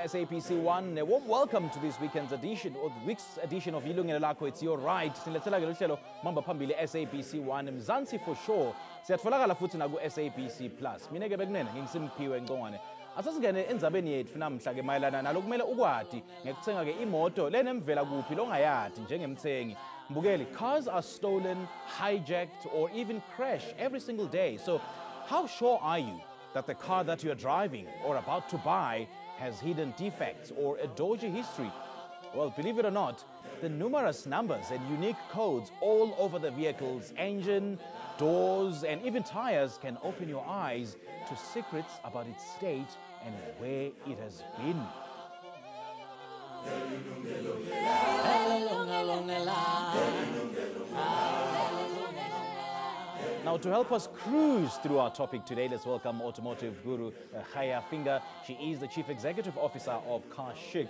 SABC 1. A warm welcome to this weekend's edition, or the week's edition of Yilungelo Lakho. It's your right. Mamba Pambili SABC 1. Mzansi for sure. Siyatfolakala futhi na ku SABC Plus. Mina ke bekunene ngingisimphiwe ngongwane. Asasingene endzabeni yethu namhla ke mayelana nalokumele ukwati ngekuthenga ke imoto lenemvela kuphi longayathi njengemthengi. Mbukeli, cars are stolen, hijacked or even crash every single day. So how sure are you that the car that you're driving or about to buy has hidden defects or a dodgy history? Well, believe it or not, the numerous numbers and unique codes all over the vehicle's engine, doors, and even tires can open your eyes to secrets about its state and where it has been. Now, to help us cruise through our topic today, let's welcome automotive guru Khaya Finger. She is the Chief Executive Officer of Car Chic.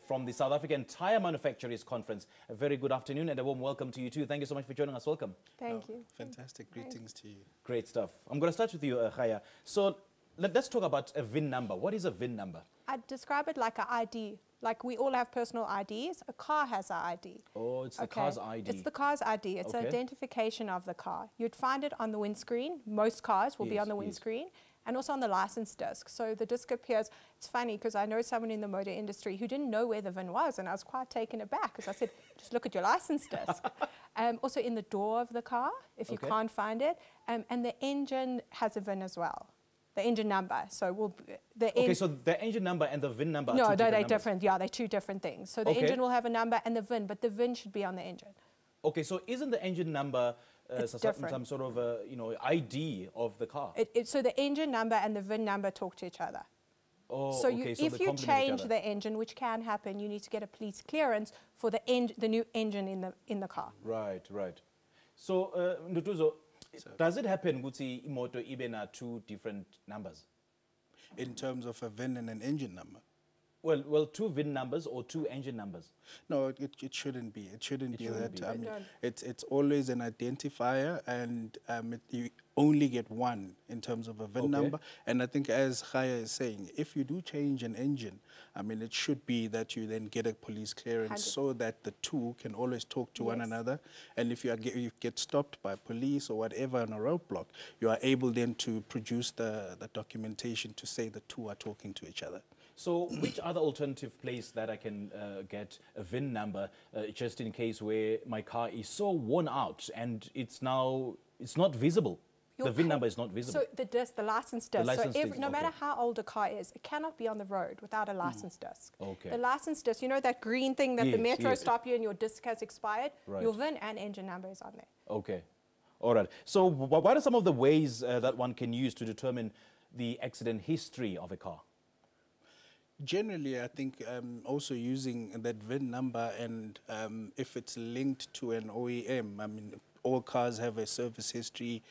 From the South African Tire Manufacturers Conference. A very good afternoon and a warm welcome to you too. Thank you so much for joining us. Welcome. Thank you. Fantastic. Greetings to you. Great stuff. I'm going to start with you, Khaya. So let's talk about a VIN number. What is a VIN number? I'd describe it like an ID. Like we all have personal IDs, a car has an ID. Oh, it's the car's ID. It's the car's ID. It's the identification of the car. You'd find it on the windscreen. Most cars will be on the windscreen. And also on the license disc. So the disc appears, it's funny because I know someone in the motor industry who didn't know where the VIN was, and I was quite taken aback because I said, just look at your license disc. Also in the door of the car, if you can't find it. And the engine has a VIN as well. The engine number. So so the engine number and the VIN number are No, they're different. Yeah, they're two different things. So the engine will have a number and the VIN, but the VIN should be on the engine. Okay, so isn't the engine number some sort of ID of the car? So the engine number and the VIN number talk to each other. Oh, so if you change the engine, which can happen, you need to get a police clearance for the new engine in the car. Right, right. So, Ndutuzo, does it happen Guti imoto even are two different numbers? In terms of a VIN and an engine number? Well, two VIN numbers or two engine numbers? No, it shouldn't be. It shouldn't be that. I mean, it's always an identifier, and you only get one in terms of a VIN number. And I think, as Khaya is saying, if you do change an engine, I mean, it should be that you then get a police clearance so that the two can always talk to one another. And if you get stopped by police or whatever on a roadblock, you are able then to produce the documentation to say the two are talking to each other. So which other alternative place that I can get a VIN number just in case where my car is so worn out and it's not visible? The VIN number is not visible. So the license disc. No matter how old a car is, it cannot be on the road without a license disc. The license disc, you know that green thing that the metro stop you and your disc has expired? Your VIN and engine number is on there. Okay. All right. So what are some of the ways that one can use to determine the accident history of a car? Generally, I think also using that VIN number and if it's linked to an OEM, I mean, all cars have a service history,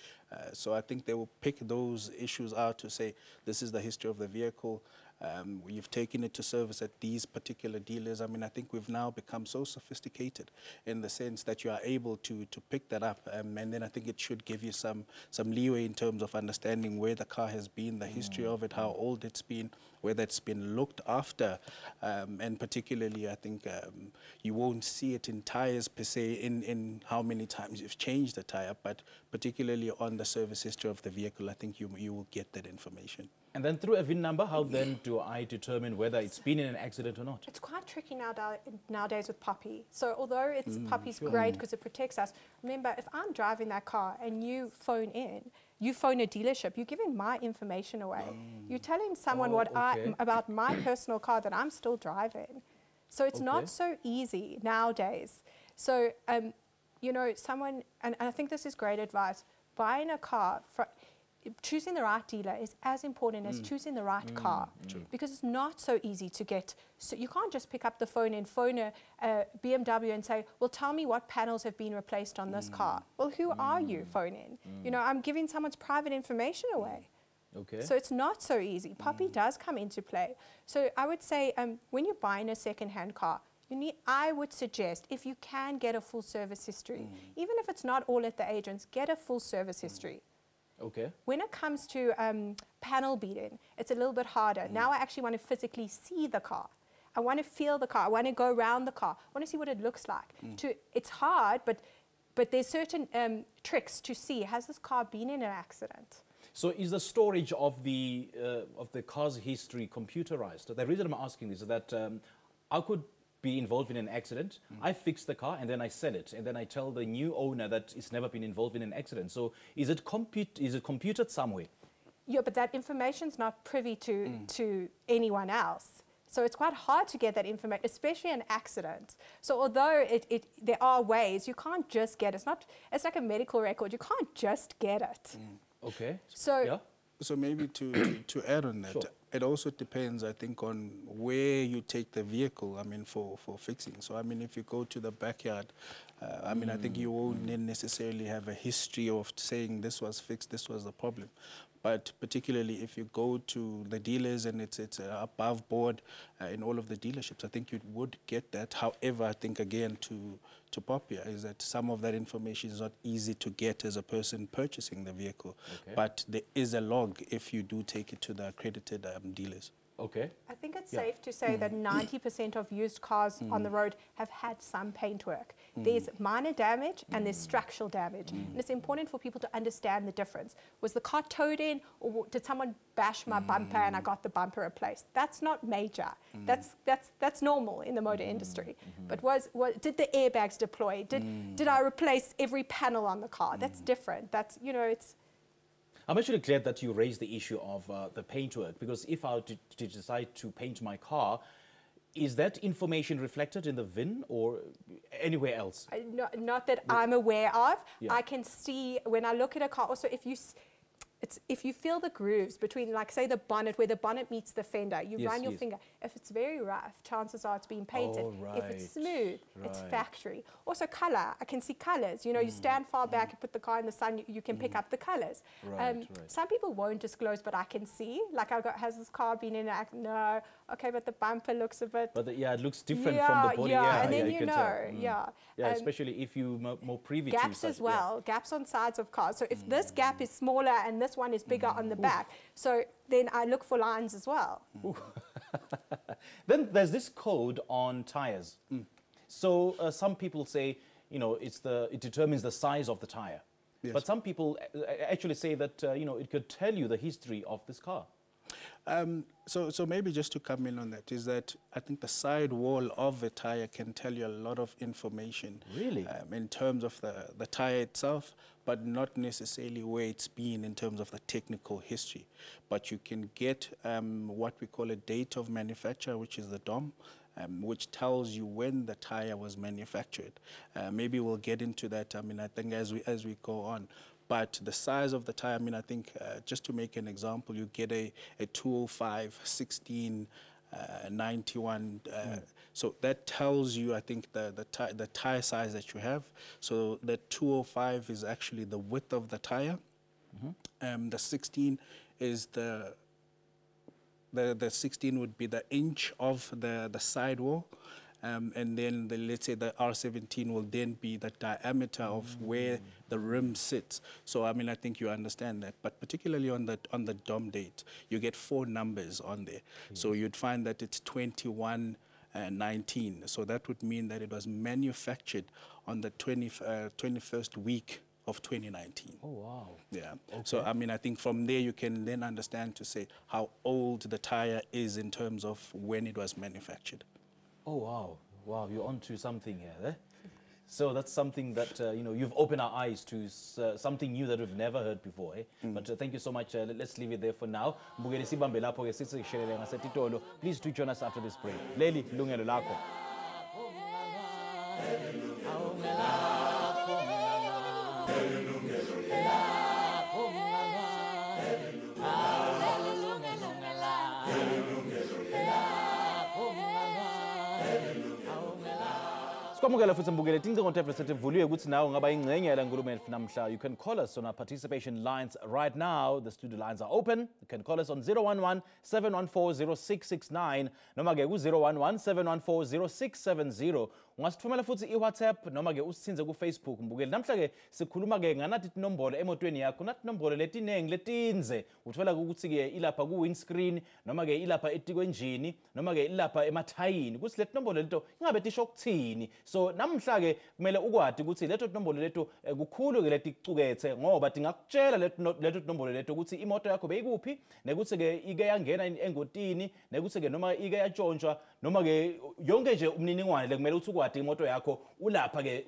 so I think they will pick those issues out to say, this is the history of the vehicle. You've taken it to service at these particular dealers. I mean, I think we've now become so sophisticated in the sense that you are able to pick that up. And then I think it should give you some leeway in terms of understanding where the car has been, the history of it, how old it's been, whether it's been looked after. And particularly, I think you won't see it in tires per se, in how many times you've changed the tire, but particularly on the service history of the vehicle, I think you will get that information. And then through a VIN number, how then do I determine whether it's been in an accident or not? It's quite tricky nowadays with puppy. So although puppy's great because it protects us, remember, if I'm driving that car and you phone a dealership, you're giving my information away. You're telling someone about my personal car that I'm still driving. So it's not so easy nowadays. So, you know, and I think this is great advice, buying a car, choosing the right dealer is as important as choosing the right car, because it's not so easy to get. So you can't just pick up the phone and phone a BMW and say, well, tell me what panels have been replaced on this car. Well, who are you phoning? You know, I'm giving someone's private information away. Okay. So it's not so easy. Poppy does come into play. So I would say when you're buying a second-hand car, I would suggest, if you can get a full service history, even if it's not all at the agents, get a full service history. Okay. When it comes to panel beating, it's a little bit harder. Now I actually want to physically see the car. I want to feel the car. I want to go around the car. I want to see what it looks like. It's hard, but there's certain tricks to see. Has this car been in an accident? So is the storage of the car's history computerized? The reason I'm asking this is that I could be involved in an accident, I fix the car and then I sell it, and then I tell the new owner that it's never been involved in an accident. So is it computed somewhere? Yeah, but that information's not privy to anyone else. So it's quite hard to get that information, especially an accident. So although there are ways, you can't just get it. It's like a medical record. You can't just get it. Okay. So yeah. So maybe to add on that, sure. It also depends, I think, on where you take the vehicle, I mean, for fixing. So, I mean, if you go to the backyard, I mean, I think you won't necessarily have a history of saying this was fixed, this was the problem. But particularly if you go to the dealers and it's above board in all of the dealerships, I think you would get that. However, I think, again, to Poppy, is that some of that information is not easy to get as a person purchasing the vehicle. Okay. But there is a log if you do take it to the accredited dealers. Okay. I think it's safe to say that 90% of used cars on the road have had some paintwork. There's minor damage and there's structural damage. And it's important for people to understand the difference. Was the car towed in, or did someone bash my bumper and I got the bumper replaced? That's not major. That's normal in the motor industry. But did the airbags deploy? Did I replace every panel on the car? That's different. That's, you know, it's... I'm actually glad that you raised the issue of the paintwork, because if I were to decide to paint my car, is that information reflected in the VIN or anywhere else? Not that I'm aware of. Yeah. I can see when I look at a car, also if you feel the grooves between, like, say, the bonnet, where the bonnet meets the fender, you run your finger. If it's very rough, chances are it's being painted. Oh, right. If it's smooth, it's factory. Also color, I can see colors. You know, you stand far back, you put the car in the sun, you can pick up the colors. Some people won't disclose, but I can see. Like, has this car been in an accident? No. Okay, but the bumper looks a bit... But it looks different from the body. Yeah, and then you know, Yeah, especially if you're more privy to gaps as well, gaps on sides of cars. So if this gap is smaller and this one is bigger on the back, so then I look for lines as well. Then there's this code on tires. So some people say, you know, it determines the size of the tire. Yes. But some people actually say that, you know, it could tell you the history of this car. So maybe just to come in on that, is that I think the side wall of a tire can tell you a lot of information. Really? In terms of the tire itself, but not necessarily where it's been in terms of the technical history. But you can get what we call a date of manufacture, which is the DOM, which tells you when the tire was manufactured. Maybe we'll get into that, I mean, I think as we go on. But the size of the tire, I mean, I think just to make an example, you get a 205, 16, 91. So that tells you, I think, the tire size that you have. So the 205 is actually the width of the tire. The 16 is the 16 would be the inch of the sidewall. And then let's say the R17 will then be the diameter of where the rim sits. So I mean, I think you understand that. But particularly on the DOM date, you get 4 numbers on there. So you'd find that it's 2119. So that would mean that it was manufactured on the 21st week of 2019. Oh, wow. Yeah. Okay. So, I mean, I think from there you can then understand to say how old the tire is in terms of when it was manufactured. Oh, wow. Wow, you're onto something here, eh? So that's something that, you know, you've opened our eyes to something new that we've never heard before, eh? But thank you so much. Let's leave it there for now. Please do join us after this break. Leli, Yilungelo, Lakho. Sikwamukela futhi mbukele tincingo tablet vuliwe ukuthi nawe ngaba ingcenye yala nkulumo namhla. You can call us on our participation lines right now. The studio lines are open. You can call us on 011-714-0669 noma ke ku-011-714-0670. Ungasithumela futhi iWhatsApp noma ke usithinze kuFacebook mbukeli. Namhla ke sikhuluma ke nganathi inombolo emotweni yakho, nathi inombolo letinengi letinze. Uthola ukuthi ke ilapha ku-windscreen noma ke ilapha etikwenjini noma ke ilapha emathayini. Kuthi lethi inombolo lento ingabe tisho ukuthini. So namhla ke kumele ukwadi ukuthi leto inombolo leto kukhulu ke leti icukethe ngoba dingakutshela leto inombolo leto ukuthi imoto yakho beyikuphi nekuthi ke ike yangena engotini nekuthi ke noma ike yatshontshwa noma ke yonke nje umniningwane lekumele ukuthi ukwadi imoto yakho ulapha ke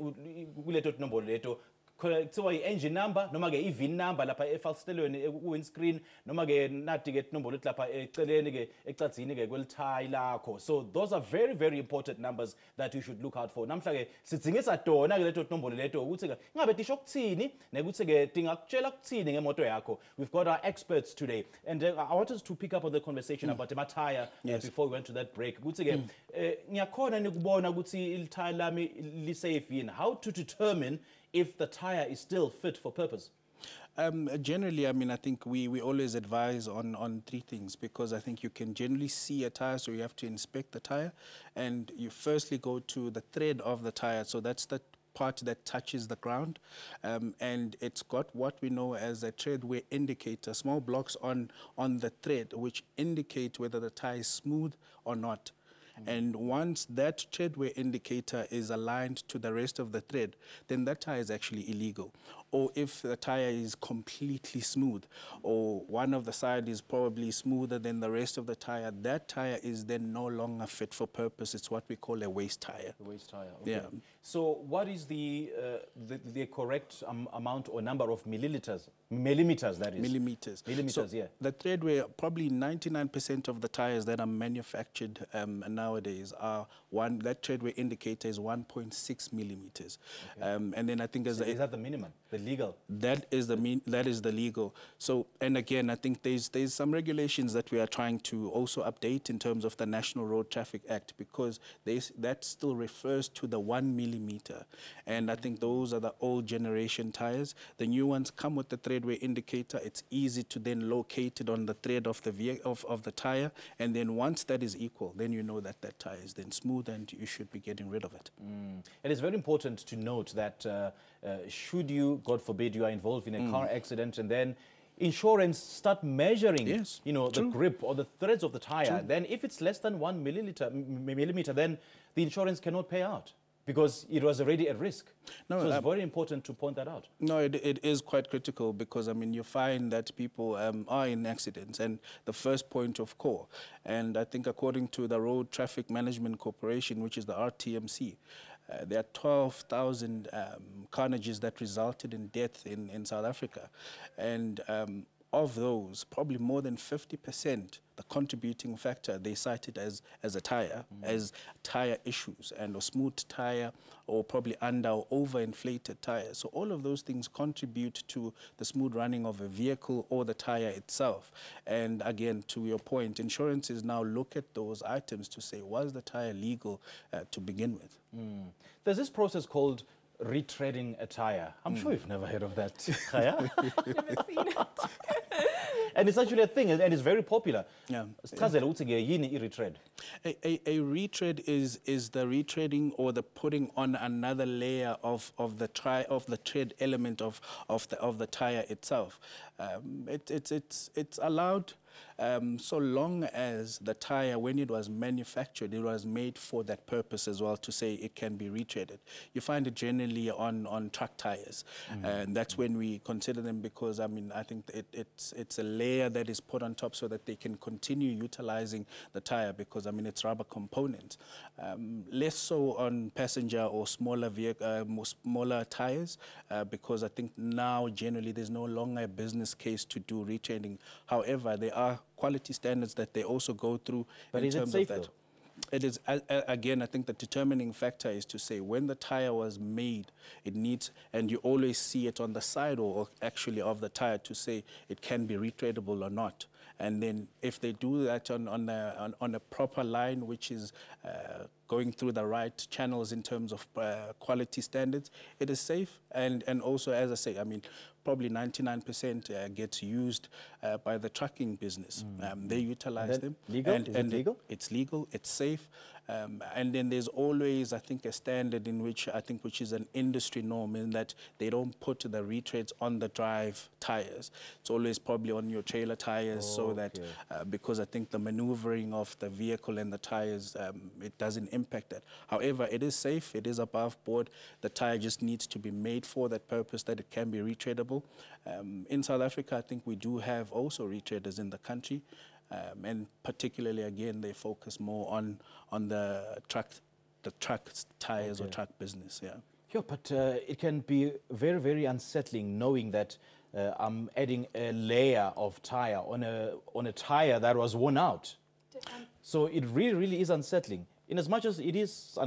kuleto inombolo leto kuthiwa i-engine number noma ke i-VIN number lapha efasitelweni ku-windscreen noma ke nathi ke inombolo lapha eceleni ke ecadzini ke kwelithayi lakho. So those are very, very important numbers that you should look out for. Namhla ke sithingisa dona ke leto inombolo leto ukuthi ke ingabe tisho ukuthini nekuthi ke tingakutshela ukuthini ngemoto yakho. We've got our experts today and I want us to pick up on the conversation about the tire before we went to that break. Ukuthi ke ngiyakhona nikubona ukuthi ilithayi lami li safe yini. How to determine if the tire is still fit for purpose? Generally, I mean, I think we always advise on three things because I think you can generally see a tire, so you have to inspect the tire, and you firstly go to the thread of the tire, so that's the part that touches the ground, and it's got what we know as a tread wear indicator, small blocks on the thread which indicate whether the tire is smooth or not. And once that tread wear indicator is aligned to the rest of the thread, then that tire is actually illegal. Or if the tire is completely smooth, or one of the side is probably smoother than the rest of the tire, that tire is then no longer fit for purpose. It's what we call a waste tire. A waste tire, okay. Yeah. So what is the correct amount or number of millimeters, that is? Millimeters. Millimeters, so yeah. The thread wear, probably 99% of the tires that are manufactured nowadays are that tread wear indicator is 1.6 millimeters. Okay. And then I think is that the minimum, the legal? That is the legal. So, and again, I think there's some regulations that we are trying to also update in terms of the National Road Traffic Act because that still refers to the 1 millimeter. And I think those are the old generation tires. The new ones come with the thread wear indicator. It's easy to then locate it on the thread of the of the tire. And then once that is equal, then you know that tire is then smooth and you should be getting rid of it. It is very important to note that should you, God forbid, you are involved in a car accident and then insurance start measuring, the grip or the threads of the tire, then if it's less than 1 millimeter, then the insurance cannot pay out because it was already at risk. So it's very important to point that out. No, it is quite critical because, I mean, you find that people are in accidents and the first point of call. And I think according to the Road Traffic Management Corporation, which is the RTMC, there are 12,000 carnages that resulted in death in South Africa. And of those, probably more than 50%, the contributing factor, they cited as a tire, as tire issues, and a smooth tire, or probably under or overinflated tire. So all of those things contribute to the smooth running of a vehicle or the tire itself. And again, to your point, insurances now look at those items to say, was the tire legal to begin with? There's this process called retreading a tire. I'm sure you've never heard of that. Never seen it. And it's actually a thing, and it's very popular. Yeah. A retread retread is the retreading or the putting on another layer of the tread element of the tire itself. It's allowed so long as the tire, when it was manufactured, it was made for that purpose as well, to say it can be retreaded. You find it generally on truck tires, and that's when we consider them because, I mean, I think it's a layer that is put on top so that they can continue utilizing the tire because, I mean, it's rubber component. Less so on passenger or smaller tires because I think now generally there's no longer a business case to do retreading. However, there are quality standards that they also go through in terms of that. It is, again, I think the determining factor is to say when the tire was made, it needs, and you always see it on the side or actually of the tire to say it can be retreadable or not. And then if they do that on a proper line, which is going through the right channels in terms of quality standards, it is safe. And also, as I say, I mean, probably 99% gets used by the trucking business. They utilize them. Legal? Is it legal? It's legal, it's safe. And then there's always, I think, a standard in which I think which is an industry norm in that they don't put the retreads on the drive tires. It's always probably on your trailer tires so that because I think the maneuvering of the vehicle and the tires, it doesn't impact that. However, it is safe, it is above board. The tire just needs to be made for that purpose that it can be retreadable. In South Africa, I think we do have also retreaders in the country. And particularly, again, they focus more on the truck tires or truck business. Yeah, but it can be very, very unsettling knowing that I'm adding a layer of tire on a tire that was worn out. So it really, really is unsettling. In as much as it is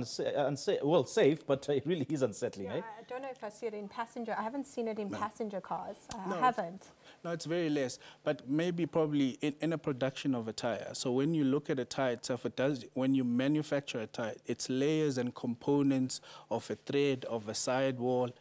safe, but it really is unsettling. Yeah, I don't know if I see it in passenger. I haven't seen it in passenger cars. I haven't. No, it's very less. But maybe probably in a production of a tire. So when you look at a tire itself, it does. When you manufacture a tire, it's layers and components of a thread, of a sidewall,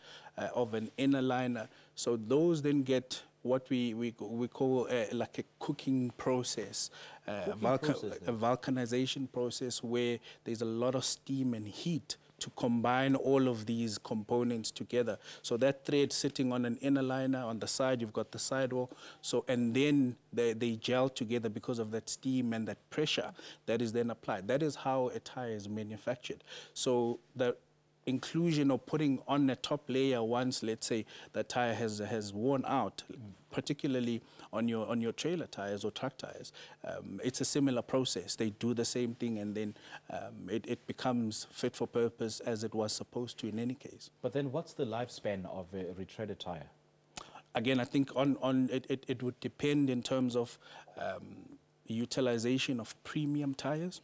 of an inner liner. So those then get what we call like a cooking process, a vulcanization process where there's a lot of steam and heat to combine all of these components together. So that thread sitting on an inner liner, on the side you've got the sidewall, so and then they gel together because of that steam and that pressure that is then applied. That is how a tire is manufactured. So the inclusion or putting on a top layer once, let's say, the tire has worn out, particularly on your trailer tires or truck tires, it's a similar process. They do the same thing, and then it becomes fit for purpose as it was supposed to in any case. But then what's the lifespan of a retreaded tire? Again, I think it would depend in terms of utilization of premium tires.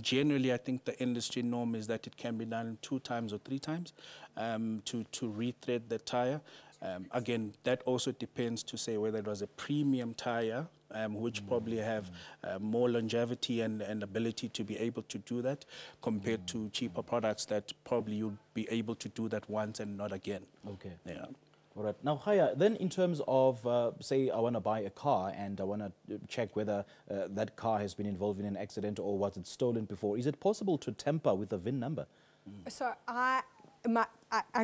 Generally, I think the industry norm is that it can be done 2 times or 3 times to rethread the tire. Again, that also depends to say whether it was a premium tire, which probably have more longevity and ability to be able to do that, compared to cheaper products that probably you'll be able to do that once and not again. Okay. Yeah. All right. Now, Haya, then in terms of, say, I want to buy a car and I want to check whether that car has been involved in an accident or was it stolen before, is it possible to tamper with the VIN number? So I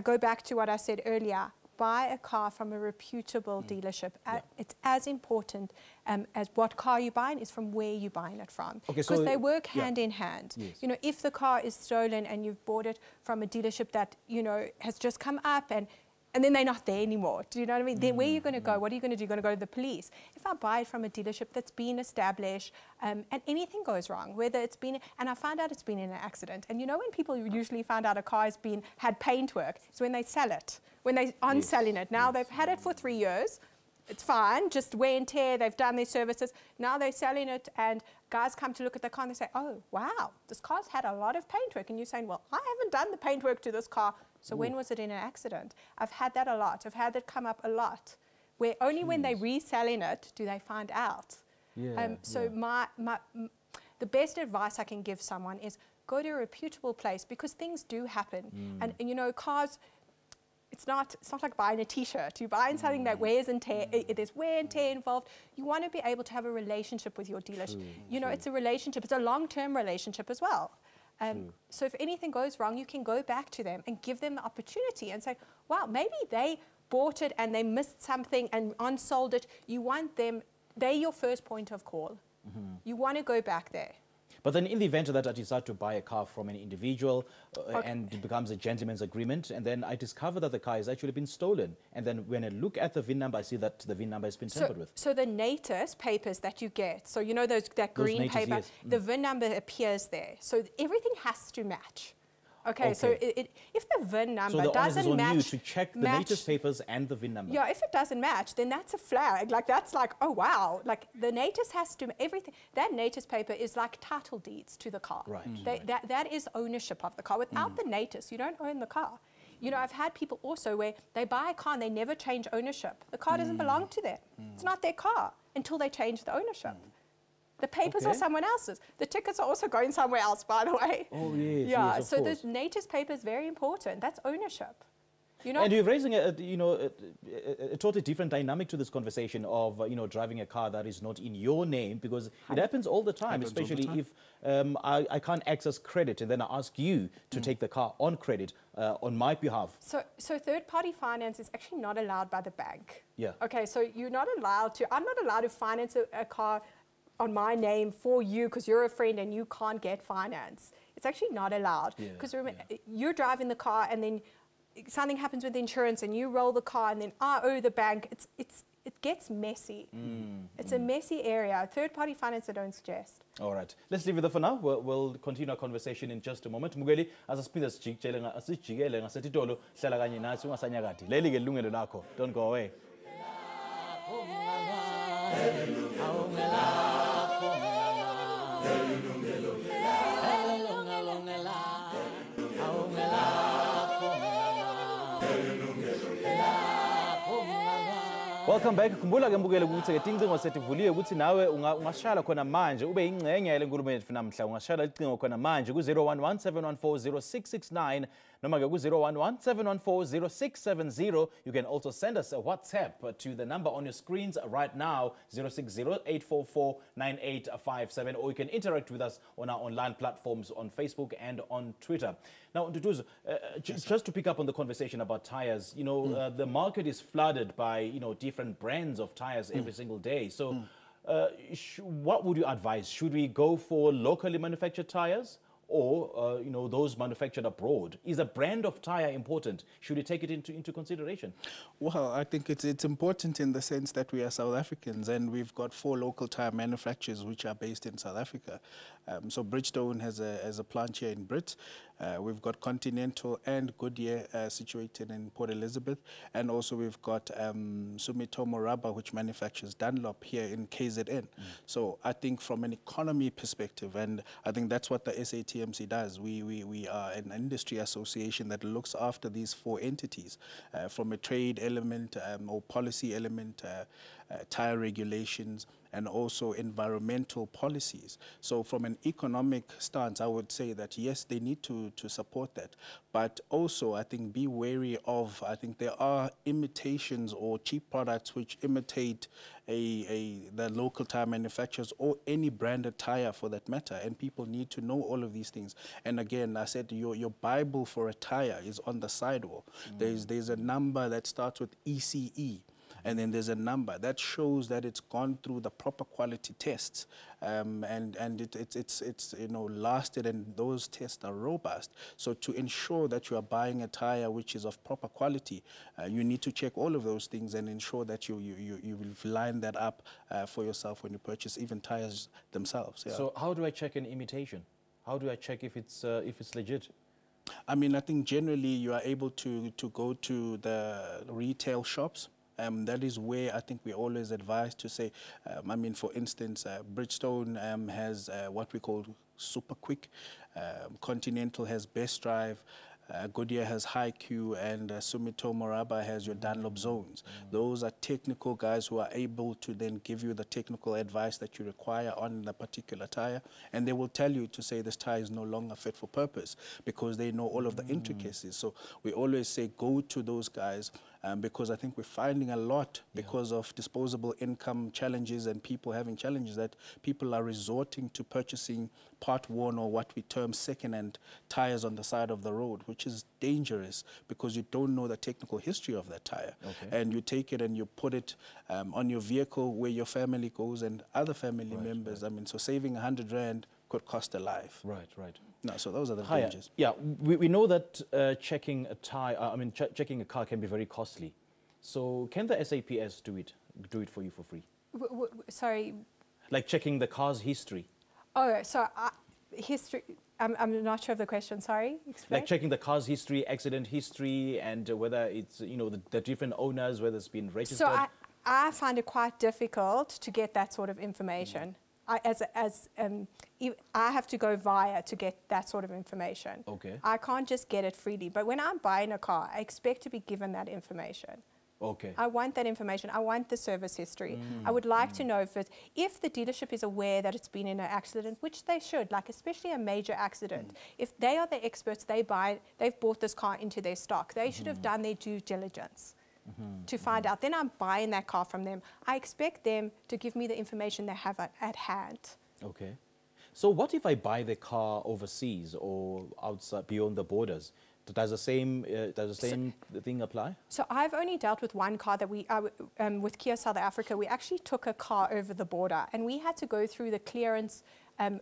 go back to what I said earlier. Buy a car from a reputable dealership. It's as important as what car you're buying is from where you're buying it from. Okay, because they work hand in hand. Yes. You know, if the car is stolen and you've bought it from a dealership that, you know, has just come up and then they're not there anymore. Do you know what I mean? Then where are you going to go? What are you going to do? You're going to go to the police. If I buy it from a dealership that's been established and anything goes wrong, whether it's been, and I find out it's been in an accident. And you know when people usually find out a car has had paint work, it's when they sell it, when they're on selling it. Now they've had it for 3 years. It's fine, just wear and tear, they've done their services. Now they're selling it and guys come to look at the car and they say, oh, wow, this car's had a lot of paint work. And you're saying, well, I haven't done the paint work to this car. So when was it in an accident? I've had that a lot. I've had that come up a lot, where only when they're reselling it do they find out. So the best advice I can give someone is go to a reputable place, because things do happen. And you know, cars, it's not like buying a T-shirt. You're buying something that wears and tear. There's wear and tear involved. You want to be able to have a relationship with your dealership. You know, it's a relationship. It's a long-term relationship as well. So if anything goes wrong, you can go back to them and give them the opportunity and say, wow, maybe they bought it and they missed something and unsold it. You want them, they're your first point of call. You want to go back there. But then in the event that I decide to buy a car from an individual and it becomes a gentleman's agreement, and then I discover that the car has actually been stolen, and then when I look at the VIN number, I see that the VIN number has been tampered with. So the NATIS papers that you get, so you know that green NATIS, paper, yes. The VIN number appears there. So everything has to match. Okay, so if the VIN number doesn't match... So the onus is on you to check the NATIS papers and the VIN number. Yeah, if it doesn't match, then that's a flag. Like, that's like, oh, wow. Like, the NATIS has to... Everything... That NATIS paper is like title deeds to the car. Right. That is ownership of the car. Without the NATIS, you don't own the car. You know, I've had people also where they buy a car and they never change ownership. The car doesn't belong to them. It's not their car until they change the ownership. The papers are someone else's. The tickets are also going somewhere else, by the way. Oh, yes, yeah, yes, of so course. the native paper is very important. That's ownership. And you're raising a totally different dynamic to this conversation of, driving a car that is not in your name, because it happens all the time, especially if I can't access credit and then I ask you to take the car on credit on my behalf. So third-party finance is actually not allowed by the bank. Yeah. Okay, so you're not allowed to, I'm not allowed to finance a car on my name for you because you're a friend and you can't get finance. It's actually not allowed. Because remember, you're driving the car and then something happens with insurance and you roll the car and then I owe the bank. It gets messy. It's a messy area. Third-party finance I don't suggest. All right. Let's leave it there for now. We'll continue our conversation in just a moment. Mugeli, asiphinda sijikele ngasetitolo hlala kanye nathi ungasanyakadi. Leli ke Yilungelo lakho. Don't go away. Welcome back. Khumbula ke mbukele ukuthi ke tincingo setivuliwe ukuthi nawe ungashala khona manje ube ingcenye yale nkulumo yethu namhla ungashala icingo khona manje ku 011-714-0669 noma ke ku 011-714-0670. You can also send us a WhatsApp to the number on your screens right now, 060-844-9857, or you can interact with us on our online platforms on Facebook and on Twitter. Now, Ntutuzo, just to pick up on the conversation about tires, the market is flooded by, different brands of tires every single day. So what would you advise? Should we go for locally manufactured tires or, those manufactured abroad? Is a brand of tire important? Should we take it into consideration? Well, I think it's important in the sense that we are South Africans and we've got 4 local tire manufacturers which are based in South Africa. So Bridgestone has a plant here in Brit. We've got Continental and Goodyear situated in Port Elizabeth. And also we've got Sumitomo Rubber, which manufactures Dunlop here in KZN. So I think from an economy perspective, and I think that's what the SATMC does, we are an industry association that looks after these 4 entities from a trade element or policy element, tire regulations, and also environmental policies. So from an economic stance, I would say that yes, they need to support that. But also, I think, be wary of, I think there are imitations or cheap products which imitate the local tire manufacturers or any branded tire for that matter. And people need to know all of these things. And again, I said your Bible for a tire is on the sidewall. There's a number that starts with ECE. And then there's a number that shows that it's gone through the proper quality tests, and it's lasted, and those tests are robust. So to ensure that you are buying a tire which is of proper quality, you need to check all of those things and ensure that you will line that up for yourself when you purchase even tires themselves. Yeah. So how do I check an imitation? How do I check if it's legit? I mean, I think generally you are able to go to the retail shops. That is where I think we always advise to say, I mean, for instance, Bridgestone has what we call Super Quick, Continental has Best Drive, Goodyear has High Q, and Sumitomo Rubber has your Dunlop Zones. Those are technical guys who are able to then give you the technical advice that you require on the particular tire, and they will tell you to say this tire is no longer fit for purpose because they know all of the intricacies. So we always say go to those guys. Because I think we're finding a lot because of disposable income challenges and people having challenges that people are resorting to purchasing part-worn or what we term second-hand tires on the side of the road, which is dangerous because you don't know the technical history of that tire. And you take it and you put it on your vehicle where your family goes and other family members. I mean, so saving 100 Rand could cost a life. Right. No, so those are the dangers. Yeah, we know that checking a tire, checking a car can be very costly. So can the SAPS do it for you for free? Sorry? Like checking the car's history. Oh, so history, I'm not sure of the question, sorry. Explain. Like checking the car's history, accident history, and whether it's, the different owners, whether it's been registered. So I find it quite difficult to get that sort of information. I have to go via to get that sort of information. Okay. I can't just get it freely. But when I'm buying a car, I expect to be given that information. Okay. I want that information. I want the service history. I would like to know if the dealership is aware that it's been in an accident, which they should, like especially a major accident. If they are the experts, they've bought this car into their stock. They should have done their due diligence to find out. Then I'm buying that car from them. I expect them to give me the information they have at hand. Okay. So what if I buy the car overseas or outside, beyond the borders? Does the same thing apply? So I've only dealt with one car that with Kia South Africa. We actually took a car over the border, and we had to go through the clearance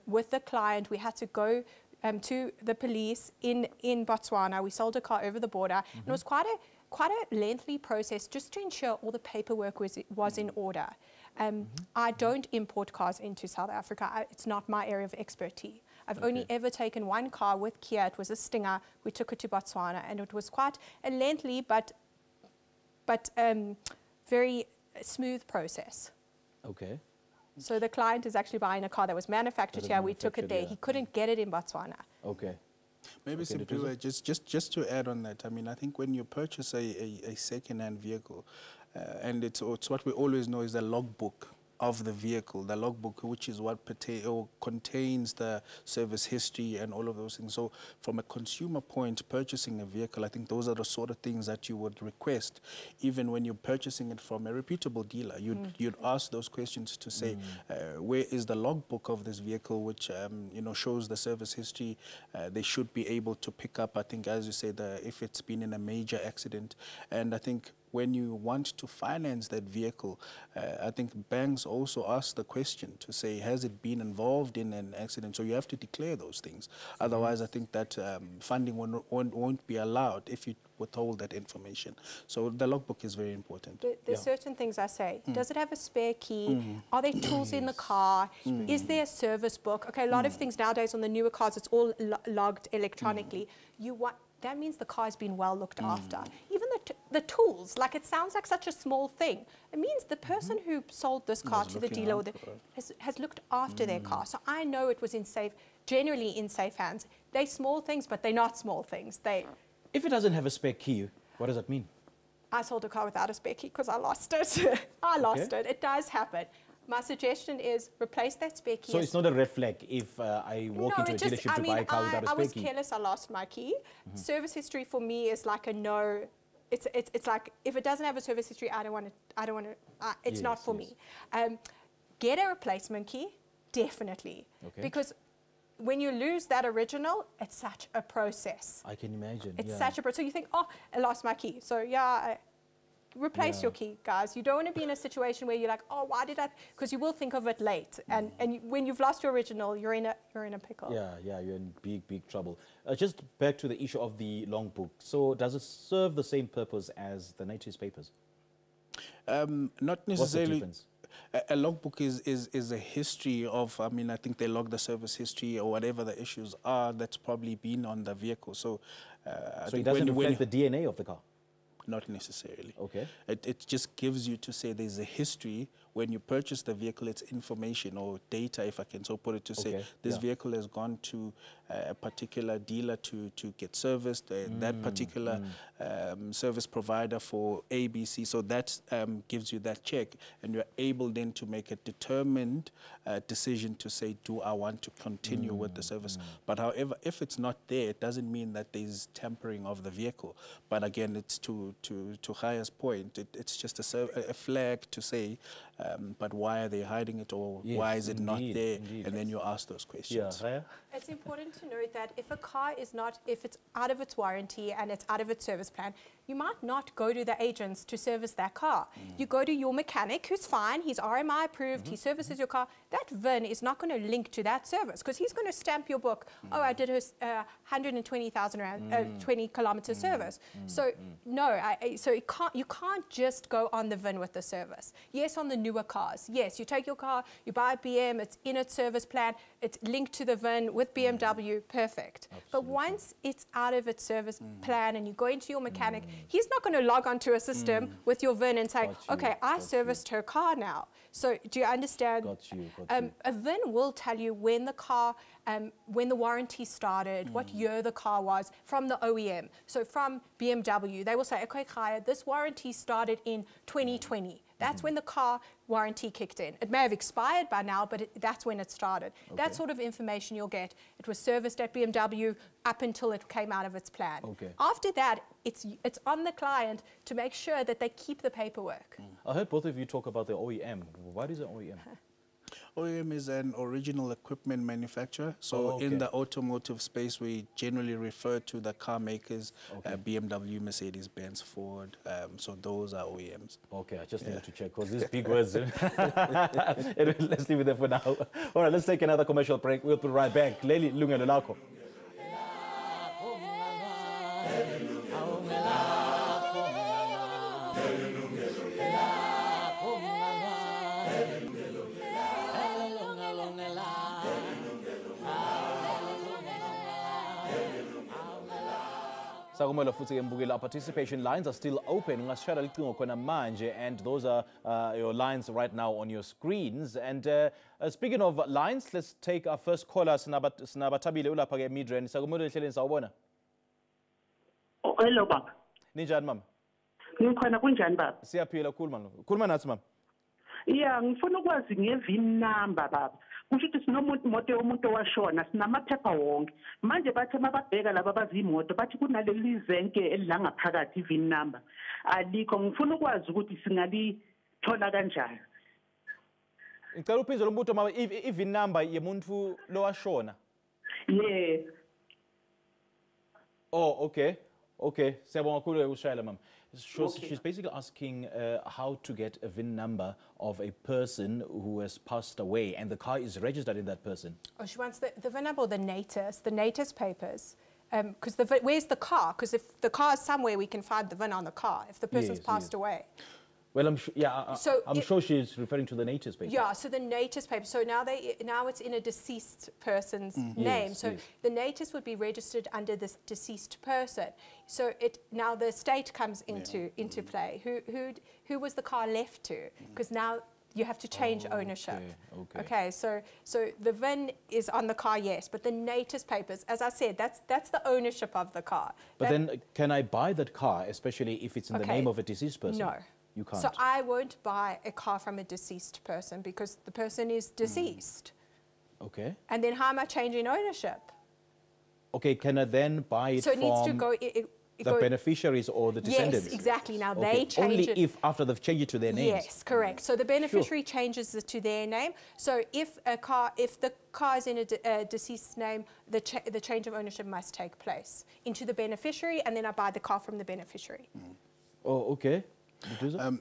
with the client. We had to go to the police in Botswana. We sold a car over the border, and it was quite a lengthy process just to ensure all the paperwork was in order. I don't import cars into South Africa. It's not my area of expertise. I've only ever taken one car with Kia. It was a Stinger. We took it to Botswana, and it was quite a lengthy but very smooth process. Okay. So the client is actually buying a car that was manufactured here. We took it there. Yeah. He couldn't get it in Botswana. Okay. Maybe simply just to add on that, I mean, I think when you purchase a second-hand vehicle, and it's what we always know is the logbook of the vehicle, the logbook, which is what contains the service history and all of those things. So from a consumer point, purchasing a vehicle, I think those are the sort of things that you would request. Even when you're purchasing it from a reputable dealer, you'd ask those questions to say, where is the logbook of this vehicle, which shows the service history. They should be able to pick up, I think, as you say, if it's been in a major accident. And I think when you want to finance that vehicle, I think banks also ask the question to say, has it been involved in an accident? So you have to declare those things. Otherwise, I think that funding won't be allowed if you withhold that information. So the logbook is very important. There's certain things I say. Does it have a spare key? Are there tools in the car? Is there a service book? Okay, a lot of things nowadays on the newer cars, it's all logged electronically. That means the car has been well looked after. Even the tools, like it sounds like such a small thing. It means the person who sold this car to the dealer has looked after their car. So I know it was generally in safe hands. They're small things, but they're not small things. If it doesn't have a spare key, what does that mean? I sold a car without a spare key because I lost it. I lost it. It does happen. My suggestion is replace that spare key. So it's not a red flag if I walk into a dealership to buy a car without a spare key? I was careless, I lost my key. Service history for me is like a no. It's like, if it doesn't have a service history, I don't want to, it's not for me. Get a replacement key, definitely. Okay. Because when you lose that original, it's such a process. I can imagine. It's such a process. So you think, oh, I lost my key. So replace your key, guys. You don't want to be in a situation where you're like, oh, why did I? Because you will think of it late, and when you've lost your original, you're in a pickle. Yeah, you're in big trouble. Just back to the issue of the logbook. So does it serve the same purpose as the notice papers? Not necessarily. What's the difference? A logbook is a history of, I mean, I think they log the service history or whatever the issues are that's probably been on the vehicle. So it doesn't reflect the DNA of the car? Not necessarily. Okay. It just gives you to say there's a history. When you purchase the vehicle, it's information or data, if I can so put it, to say this vehicle has gone to a particular dealer to get serviced, that particular service provider for ABC. So that gives you that check, and you're able then to make a determined decision to say, do I want to continue with the service? But however, if it's not there, it doesn't mean that there's tampering of the vehicle. But again, it's to Chaya's point, it's just a flag to say, but why are they hiding it, or why is it not there? And then you ask those questions. Yeah. It's important to note that if a car if it's out of its warranty and it's out of its service plan, you might not go to the agents to service that car. You go to your mechanic, who's fine, he's RMI approved, he services your car. That VIN is not going to link to that service, because he's going to stamp your book, oh, I did his 120,000 rand, 20 kilometer service. So no, you can't just go on the VIN with the service. Yes, on the newer cars, yes, you take your car, you buy a BM, it's in its service plan, it's linked to the VIN with BMW, perfect. Absolutely. But once it's out of its service plan and you go into your mechanic, He's not going to log onto a system with your VIN and say, okay, I serviced her car now. So do you understand? Got you. A VIN will tell you when the car, when the warranty started, what year the car was from the OEM. So from BMW, they will say, okay, Kaya, this warranty started in 2020. That's when the car warranty kicked in. It may have expired by now, but that's when it started. Okay. That sort of information you'll get. It was serviced at BMW up until it came out of its plan. Okay. After that, it's on the client to make sure that they keep the paperwork. I heard both of you talk about the OEM. What is an OEM? OEM is an original equipment manufacturer. So in the automotive space, we generally refer to the car makers, BMW, Mercedes-Benz, Ford. So those are OEMs. Okay, I just needed to check because these big words. Anyway, let's leave it there for now. All right, let's take another commercial break. We'll be right back. Yilungelo, Lakho. Sakumela futhi mbukela, our participation lines are still open. Ungashara licingo khona manje, and those are your lines right now on your screens. And speaking of lines, let's take our first caller. Sinabatabile ulapha ke Midrand. Sakumela ehleleni sawubona. Hello baba. Ninjani mama? Ngikhona kunjani baba? Siyaphila, khuluma nathi mama. Yeah, ngifuna ukwazi nge-VIN number baba. Kusho ukuthi sinomuntu yomuntu owashona sinamaphepha wonke. Manje bathi mababheka laba bazimoto bathi kunaleli zenke elilangaphakathi i-VIN number. Alikho, ngifuna ukwazi ukuthi singalithola kanjani. Ngicela uphindze lo mbuto mama, i-VIN number yemuntu lowashona. Yeah. Oh, okay. Okay. Siyabonga kakhulu ukushayela mama. She's basically asking how to get a VIN number of a person who has passed away and the car is registered in that person. Oh, she wants the VIN number or the NATIS papers. Because where's the car? Because if the car is somewhere, we can find the VIN on the car if the person's passed away. Well, I'm sure, I'm sure she's referring to the NATIS paper. Yeah, so the NATIS paper. So now it's in a deceased person's name. So the NATIS would be registered under this deceased person. So now the state comes into play. Who was the car left to? Because now you have to change ownership. Okay. So the VIN is on the car, yes, but the NATIS papers, as I said, that's the ownership of the car. But then, can I buy that car, especially if it's in the name of a deceased person? No. You can't. So I won't buy a car from a deceased person because the person is deceased. Okay. And then how am I changing ownership? Okay, can I then buy it from needs to go, the beneficiaries or the descendants? Yes, exactly. Now they change only it. Only if after they've changed it to their names? Yes, correct. So the beneficiary changes it to their name. So if the car is in a deceased name, the change of ownership must take place into the beneficiary, and then I buy the car from the beneficiary. Oh, okay.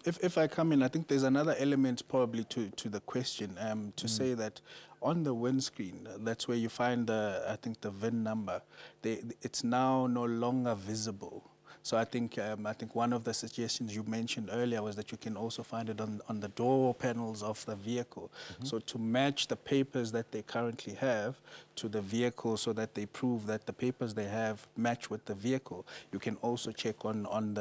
If I come in, I think there's another element probably to the question, to say that on the windscreen, that's where you find I think the VIN number. It's now no longer visible. So I think one of the suggestions you mentioned earlier was that you can also find it on the door panels of the vehicle. So to match the papers that they currently have to the vehicle so that they prove that the papers they have match with the vehicle, you can also check on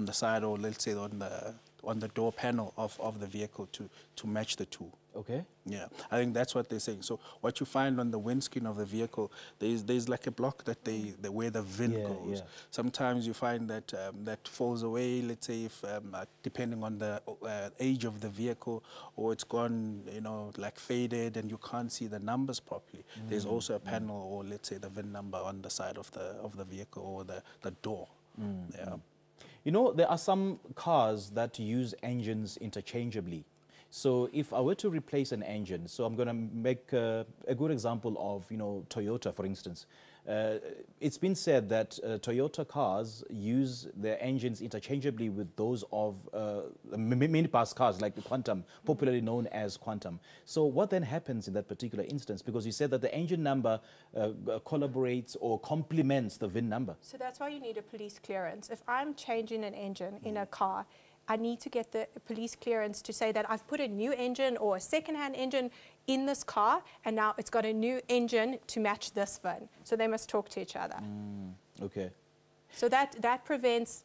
the side, or let's say on the door panel of the vehicle to match the two. Okay. Yeah, I think that's what they're saying. So what you find on the windscreen of the vehicle, there's like a block that where the VIN goes. Yeah. Sometimes you find that that falls away. Let's say if depending on the age of the vehicle, or it's gone, like faded, and you can't see the numbers properly. There's also a panel, or let's say the VIN number on the side of the vehicle or the door. Yeah. There are some cars that use engines interchangeably. So if I were to replace an engine, so I'm going to make a good example of, Toyota, for instance. It's been said that Toyota cars use their engines interchangeably with those of minibus cars like the Quantum, popularly known as Quantum. So what then happens in that particular instance? Because you said that the engine number collaborates or complements the VIN number. So that's why you need a police clearance. If I'm changing an engine in a car, I need to get the police clearance to say that I've put a new engine or a second-hand engine in this car, and now it's got a new engine to match this VIN. So they must talk to each other. Okay. So that prevents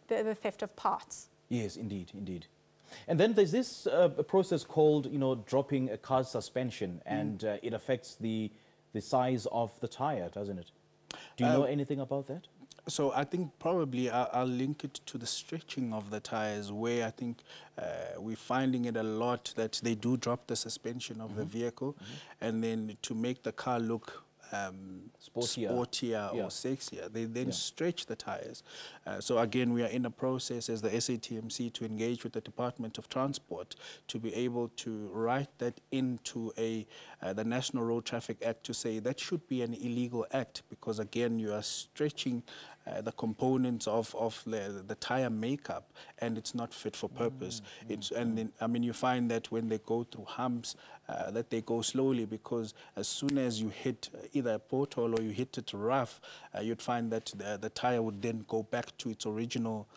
the theft of parts. Yes, indeed, indeed. And then there's this process called, dropping a car's suspension, and it affects the size of the tire, doesn't it? Do you know anything about that? So I think probably I'll link it to the stretching of the tires, where I think we're finding it a lot that they do drop the suspension of the vehicle, and then to make the car look sportier or sexier, they then stretch the tires. So again, we are in a process as the SATMC to engage with the Department of Transport to be able to write that into the National Road Traffic Act to say that should be an illegal act, because again, you are stretching the components of the tire makeup, and it's not fit for purpose. And then, I mean, you find that when they go through humps, that they go slowly, because as soon as you hit either a pothole or you hit it rough, you'd find that the tire would then go back to its original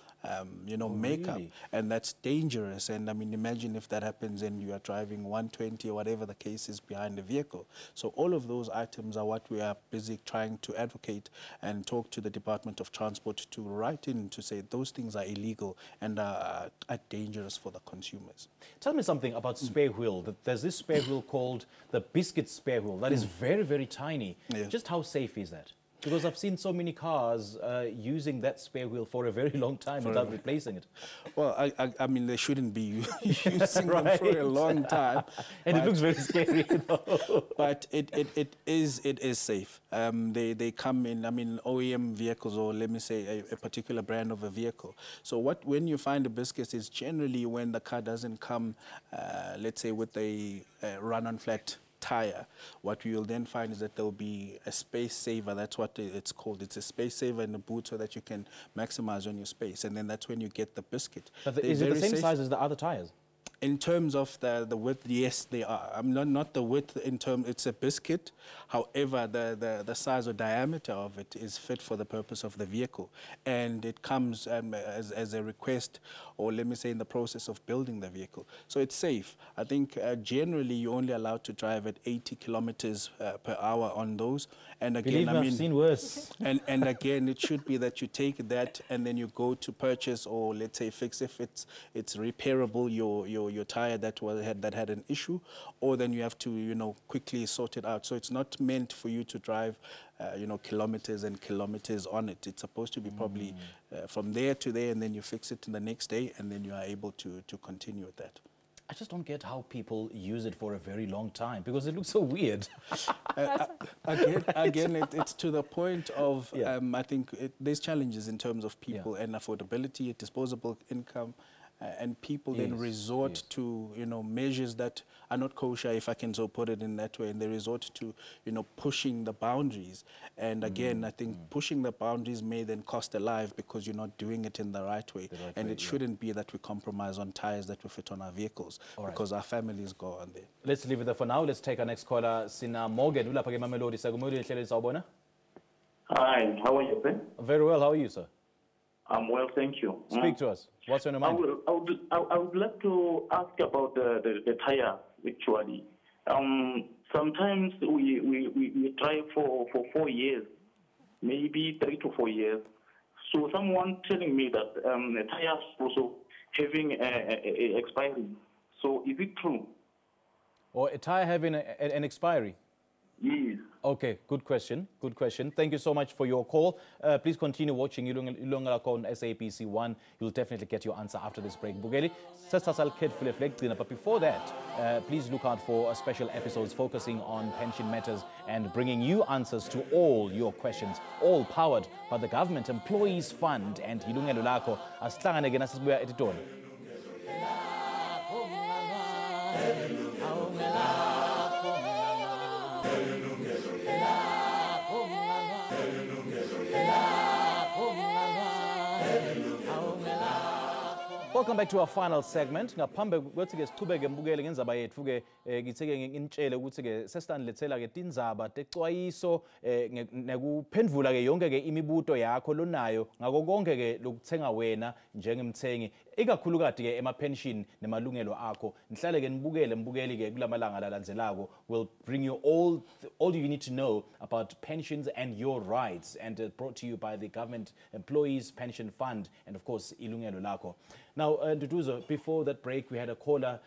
makeup, really? And that's dangerous. And I mean, imagine if that happens and you are driving 120 or whatever the case is behind the vehicle. So all of those items are what we are busy trying to advocate and talk to the Department of Transport to write in to say those things are illegal and are dangerous for the consumers. Tell me something about spare wheel. There's this spare wheel called the biscuit spare wheel that is very, very tiny. Yeah. Just how safe is that? Because I've seen so many cars using that spare wheel for a very long time without replacing it. Well, I mean, they shouldn't be using them for a long time. And it looks very scary, though. But it is safe. They come in, I mean, OEM vehicles, or let me say a particular brand of a vehicle. So when you find the biscuits is generally when the car doesn't come, let's say, with a run-on flat tire. What we will then find is that there will be a space saver. That's what it's called. It's a space saver in the boot so that you can maximize on your space. And then that's when you get the biscuit. But is it the same size as the other tires? In terms of the width, yes, they are. I mean, not the width in terms, it's a biscuit. However, the size or diameter of it is fit for the purpose of the vehicle. And it comes as a request, or let me say in the process of building the vehicle. So it's safe. I think generally you're only allowed to drive at 80 kilometers per hour on those. And again, I mean, I've seen worse. And again, it should be that you take that and then you go to purchase, or let's say fix if it's repairable, your tire that had an issue, or then you have to quickly sort it out. So it's not meant for you to drive kilometers and kilometers on it. It's supposed to be probably from there to there, and then you fix it the next day, and then you are able to continue with that. I just don't get how people use it for a very long time, because it looks so weird. Again, it's to the point of, I think there's challenges in terms of people and affordability, disposable income, and people then resort to, measures that are not kosher, if I can so put it in that way, and they resort to, pushing the boundaries. And again, I think pushing the boundaries may then cost a life because you're not doing it in the right way. And it shouldn't be that we compromise on tires that we fit on our vehicles, because our families go on there. Let's leave it there for now. Let's take our next caller, Sina Morgan. Hi, how are you, Ben? Very well. How are you, sir? I'm well, thank you. Speak to us. What's on your mind? I would like to ask about the tire, actually. Sometimes we drive for 4 years, maybe 3 to 4 years. So someone telling me that the tire is also having a expiry. So is it true? Or a tire having an expiry? Yes. Okay, good question. Good question. Thank you so much for your call. Please continue watching Yilungelo on SABC 1. You'll definitely get your answer after this break. Bugeli, but before that, please look out for special episodes focusing on pension matters and bringing you answers to all your questions, all powered by the Government Employees Fund and Yilungelo Lakho. Asihlangane ke nasibuya editori. Welcome Welcome back to our final segment. Ngaphambe kwethi ke sichubeke mbukele ngendaba yethu ke ngithike ngintshele ukuthi ke sesitanilethela ke tindzaba texwayiso nekuphendvula ke yonke ke imibuto yakho lonayo ngako konke ke lokuthenga wena njengemthengi ikakhulukati ke ema-pension nemalungelo akho. Nihlale ke nibukele mbukeli ke kulamalanga lalandzelako. We'll bring you all you need to know about pensions and your rights, and brought to you by the Government Employees Pension Fund and of course Yilungelo Lakho. Now, Duduzo, before that break, we had a caller,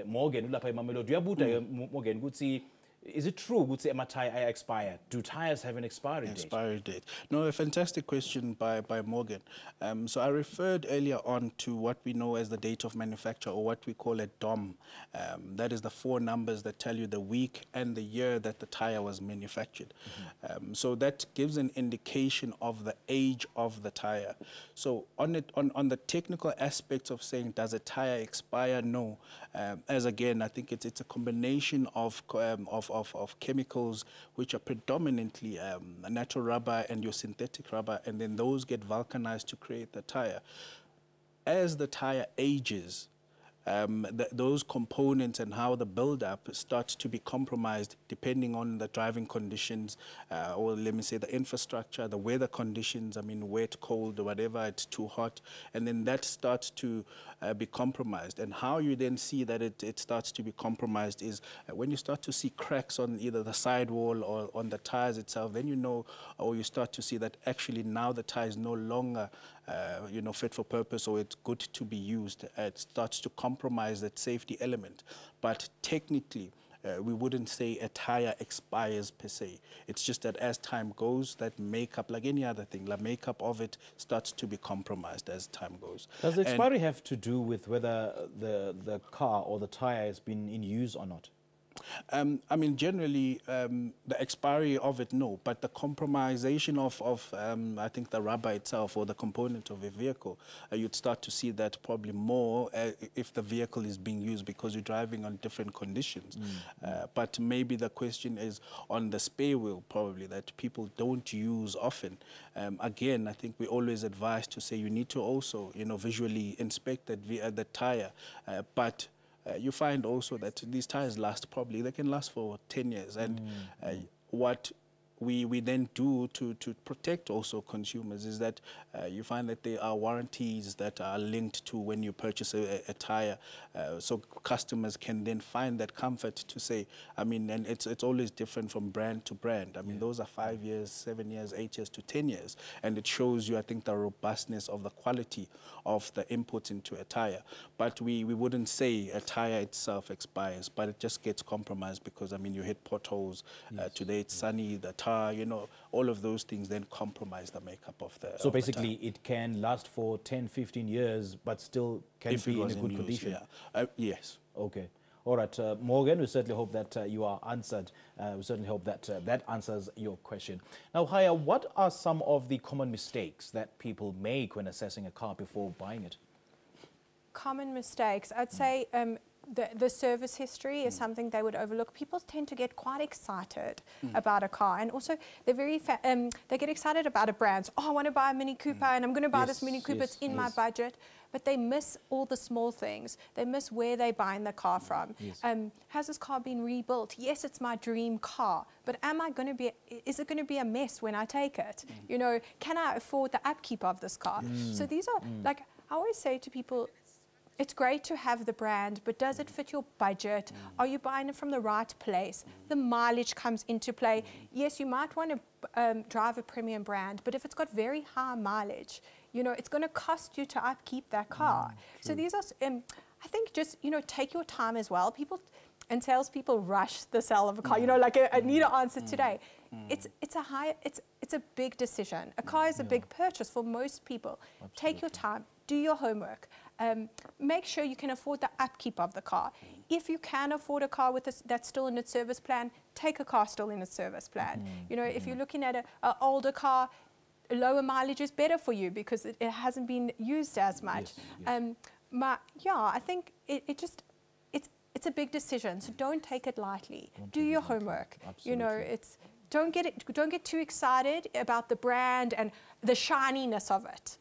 Morgan, ulapha eMamelodi. Uyabuta Morgan, ukuthi, is it true ukuthi ama-tire expire? Do tires have an expiry date? Expiry date. No, a fantastic question by Morgan. So I referred earlier on to what we know as the date of manufacture, or what we call a DOM. That is the 4 numbers that tell you the week and the year that the tire was manufactured. So that gives an indication of the age of the tire. So on the technical aspects of saying, does a tire expire? No. As again, I think it's a combination of chemicals which are predominantly natural rubber and your synthetic rubber, and then those get vulcanized to create the tire. As the tire ages, those components and how the build-up starts to be compromised depending on the driving conditions, or let me say the infrastructure, the weather conditions, I mean wet, cold, or whatever, it's too hot, and then that starts to be compromised. And how you then see that it starts to be compromised is when you start to see cracks on either the sidewall or on the tires itself, then you know, or you start to see that actually now the tire is no longer fit for purpose, or it's good to be used. It starts to compromise that safety element. But technically, we wouldn't say a tire expires per se. It's just that as time goes, that makeup, like any other thing, the makeup of it starts to be compromised as time goes. Does the expiry have to do with whether the car or the tire has been in use or not? I mean, generally, the expiry of it, no, but the compromisation of I think, the rubber itself or the component of a vehicle, you'd start to see that probably more if the vehicle is being used, because you're driving on different conditions. But maybe the question is on the spare wheel, probably, that people don't use often. Again, I think we always advise to say you need to also, visually inspect the tire, but you find also that these tires they can last for 10 years. And what we then do to protect also consumers is that you find that there are warranties that are linked to when you purchase a tire, so customers can then find that comfort to say, I mean, and it's always different from brand to brand. I mean, those are 5 years, 7 years, 8 years to 10 years, and it shows you, I think, the robustness of the quality of the inputs into a tire. But we wouldn't say a tire itself expires, but it just gets compromised because, I mean, you hit potholes. Today it's sunny, the tire, all of those things then compromise the makeup of the So basically it can last for 10, 15 years, but still can be in a good condition? Yes. Okay. All right, Morgan, we certainly hope that you are answered. We certainly hope that that answers your question. Now, Haya, what are some of the common mistakes that people make when assessing a car before buying it? Common mistakes, I'd say the service history is something they would overlook. People tend to get quite excited about a car, and also they're they get excited about a brand. Oh, I want to buy a Mini Cooper, and I'm going to buy this Mini Cooper. It's in my budget. But they miss all the small things. They miss where they're buying the car from. Has this car been rebuilt? Yes, it's my dream car, but is it going to be a mess when I take it? Can I afford the upkeep of this car? So these are, like I always say to people, it's great to have the brand, but does it fit your budget? Are you buying it from the right place? The mileage comes into play. Yes, you might want to drive a premium brand, but if it's got very high mileage, it's going to cost you to upkeep that car. So these are, I think, just, take your time as well. People and salespeople rush the sale of a car. Like I need an answer today. It's a big decision. A car is a big purchase for most people. Absolutely. Take your time. Do your homework. Make sure you can afford the upkeep of the car. If you can afford a car that's still in its service plan, take a car still in its service plan. If you're looking at an older car, lower mileage is better for you because it hasn't been used as much. I think it's a big decision, so don't take it lightly. Do your homework. Absolutely. Don't get too excited about the brand and the shininess of it.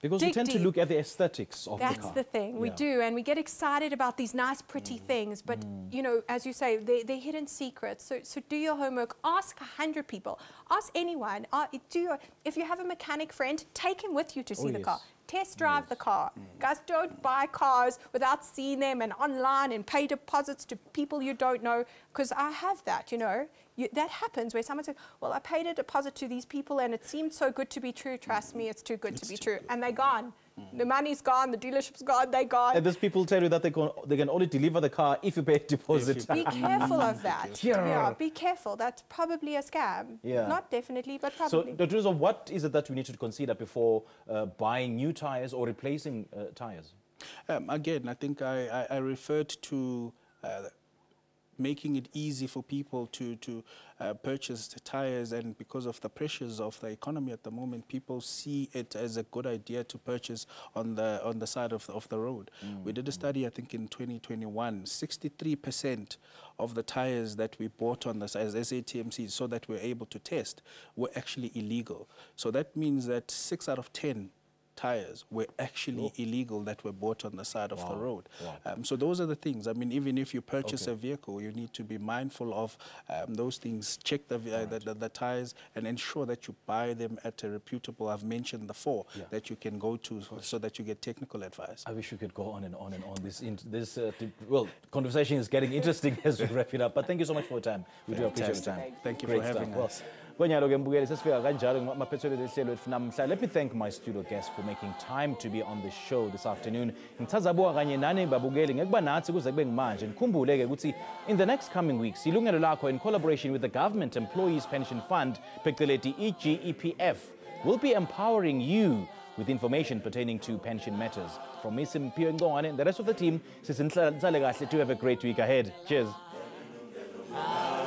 Because we tend to look at the aesthetics of the car. That's the thing. We do, and we get excited about these nice, pretty things. But, you know, as you say, they're hidden secrets. So do your homework. Ask 100 people. Ask anyone. If you have a mechanic friend, take him with you to see the car. Test drive the car. Guys, don't buy cars without seeing them and online and pay deposits to people you don't know, because I have that, you know. That happens where someone says, well, I paid a deposit to these people and it seemed so good to be true. Trust me, it's too good to be true. And they're gone. The money's gone, the dealership's gone, they're gone. And those people tell you that they can only deliver the car if you pay a deposit. Be careful of that. Yeah, be careful. That's probably a scam. Yeah. Not definitely, but probably. So, Dr. Rizzo, what is it that we need to consider before buying new tires or replacing tires? Again, I think I referred to making it easy for people to purchase the tires, and because of the pressures of the economy at the moment, people see it as a good idea to purchase on the side of the road. We did a study, I think in 2021, 63% of the tires that we bought on the side as SATMC, so that we're able to test, were actually illegal. So that means that 6 out of 10 tires were actually illegal that were bought on the side of the road. So those are the things. I mean, even if you purchase a vehicle, you need to be mindful of those things. Check the tires and ensure that you buy them at a reputable, I've mentioned the 4, that you can go to so that you get technical advice. I wish we could go on and on and on. This conversation is getting interesting as we wrap it up. But thank you so much for your time. We do appreciate your time. Thank you for having us. Let me thank my studio guests for making time to be on the show this afternoon. In the next coming weeks, Yilungelo Lakho, in collaboration with the Government Employees Pension Fund, phecelezi EGEPF, will be empowering you with information pertaining to pension matters. From me, Simpio Ngongwane, and the rest of the team, to have a great week ahead. Cheers. Hallelujah.